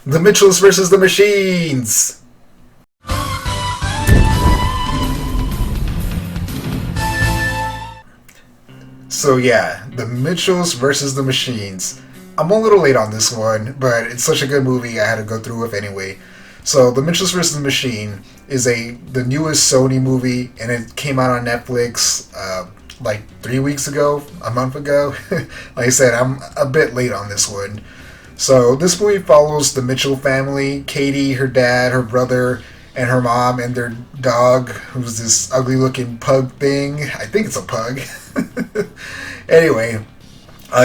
The Mitchells versus the Machines! So yeah, The Mitchells versus the Machines. I'm a little late on this one, but it's such a good movie I had to go through with anyway. So The Mitchells versus the Machine is the newest Sony movie, and it came out on Netflix like 3 weeks ago, a month ago. Like I said, I'm a bit late on this one. So this movie follows the Mitchell family: Katie, her dad, her brother, and her mom, and their dog, who's this ugly-looking pug thing. I think it's a pug. Anyway,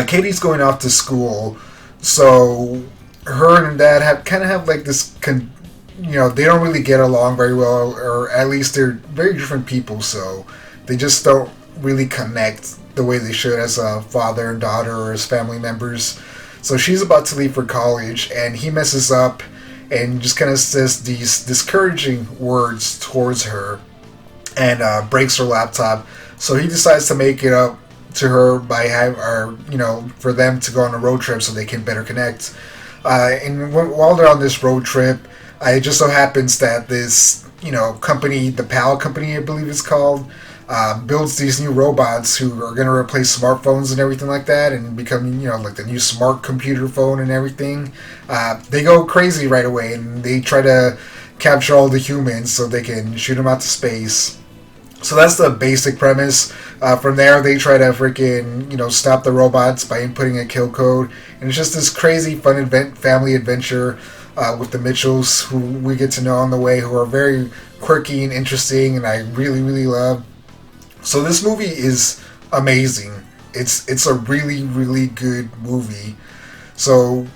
Katie's going off to school, so her and her dad have like this. They don't really get along very well, or at least they're very different people. So they just don't really connect the way they should as a father and daughter or as family members. So she's about to leave for college, and he messes up and just kind of says these discouraging words towards her and breaks her laptop. So he decides to make it up to her by for them to go on a road trip so they can better connect. While they're on this road trip, it just so happens that this company, the PAL company, I believe it's called, builds these new robots who are going to replace smartphones and everything like that, and become like the new smart computer phone and everything. They go crazy right away, and they try to capture all the humans so they can shoot them out to space. So that's the basic premise. From there, they try to freaking stop the robots by inputting a kill code, and it's just this crazy fun family adventure with the Mitchells, who we get to know on the way, who are very quirky and interesting, and I really, really love. So this movie is amazing. It's a really, really good movie. So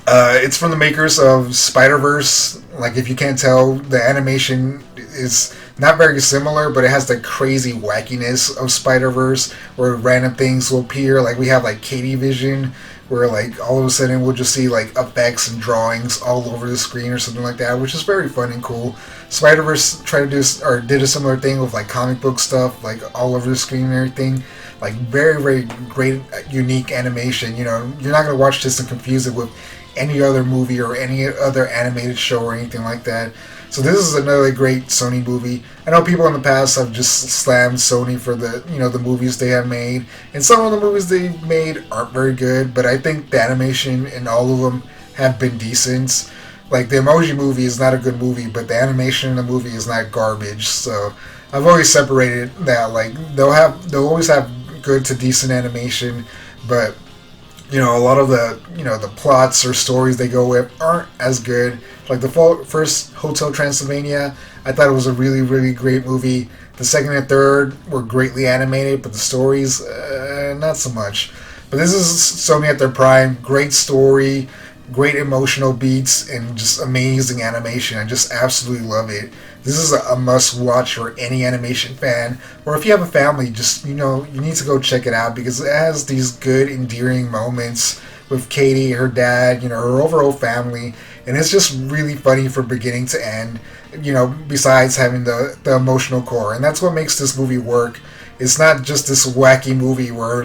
it's from the makers of Spider-Verse. Like, if you can't tell, the animation is not very similar, but it has the crazy wackiness of Spider-Verse, where random things will appear. Like, we have like Katie Vision, where like all of a sudden we'll just see like effects and drawings all over the screen or something like that, which is very fun and cool. Spider-Verse did a similar thing with like comic book stuff, like all over the screen and everything. Like, very, very great, unique animation. You're not gonna watch this and confuse it with any other movie or any other animated show or anything like that. So this is another great Sony movie. I know people in the past have just slammed Sony for the movies they have made, and some of the movies they made aren't very good, but I think the animation in all of them have been decent. Like, the Emoji Movie is not a good movie, but the animation in the movie is not garbage. So I've always separated that. Like, they'll always have good to decent animation, but a lot of the plots or stories they go with aren't as good. Like the first Hotel Transylvania, I thought it was a really, really great movie. The second and third were greatly animated, but the stories, not so much. But this is Sony at their prime. Great story, great emotional beats, and just amazing animation. I just absolutely love it. This is a must-watch for any animation fan, or if you have a family, just you need to go check it out, because it has these good, endearing moments with Katie, her dad, her overall family, and it's just really funny from beginning to end. Besides having the emotional core, and that's what makes this movie work. It's not just this wacky movie where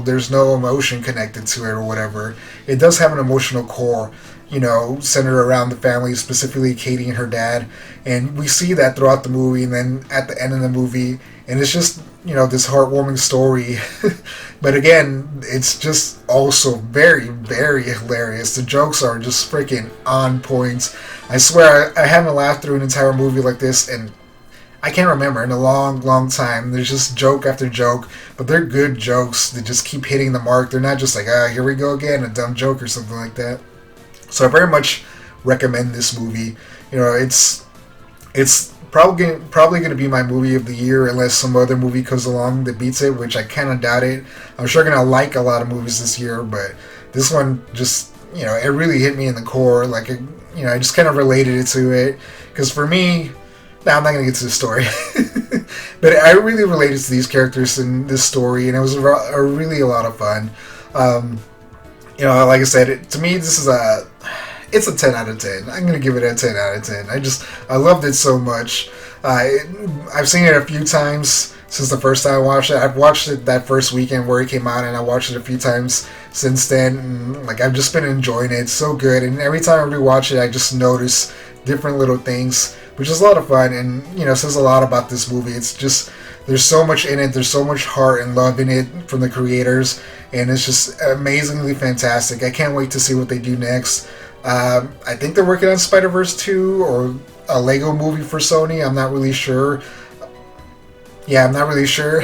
there's no emotion connected to it or whatever. It does have an emotional core, centered around the family, specifically Katie and her dad. And we see that throughout the movie, and then at the end of the movie, and it's just, this heartwarming story. But again, it's just also very, very hilarious. The jokes are just freaking on point. I swear, I haven't laughed through an entire movie like this, and I can't remember in a long, long time. There's just joke after joke, but they're good jokes. They just keep hitting the mark. They're not just like, here we go again, a dumb joke or something like that. So I very much recommend this movie. It's probably going to be my movie of the year, unless some other movie comes along that beats it, which I kind of doubt it. I'm sure going to like a lot of movies this year, but this one just, it really hit me in the core. Like, I just kind of related it to it, because for me, now I'm not going to get to the story, but I really related to these characters in this story, and it was really a lot of fun. Like I said, to me, this is it's a 10 out of 10. I'm going to give it a 10 out of 10. I loved it so much. I've seen it a few times since the first time I watched it. I've watched it that first weekend where it came out, and I watched it a few times since then. And, like, I've just been enjoying it. It's so good, and every time I rewatch it, I just notice different little things, which is a lot of fun, and says a lot about this movie. It's just there's so much in it. There's so much heart and love in it from the creators, and it's just amazingly fantastic. I can't wait to see what they do next. I think they're working on Spider-Verse 2 or a Lego movie for Sony. I'm not really sure. Yeah, I'm not really sure.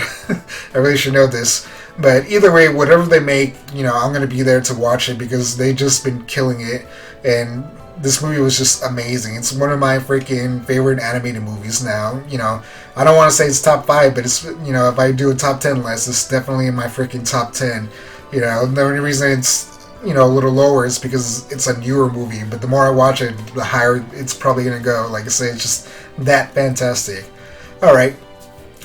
I really should know this. But either way, whatever they make, I'm going to be there to watch it because they've just been killing it. And this movie was just amazing. It's one of my freaking favorite animated movies now. I don't want to say it's top 5, but it's, if I do a top 10 list, it's definitely in my freaking top 10. The only reason it's, a little lower is because it's a newer movie. But the more I watch it, the higher it's probably going to go. Like I say, it's just that fantastic. Alright.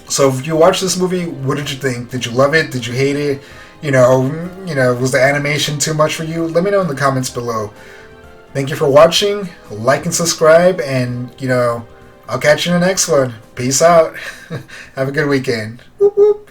So if you watched this movie, what did you think? Did you love it? Did you hate it? Was the animation too much for you? Let me know in the comments below. Thank you for watching. Like and subscribe, and I'll catch you in the next one. Peace out. Have a good weekend. Whoop, whoop.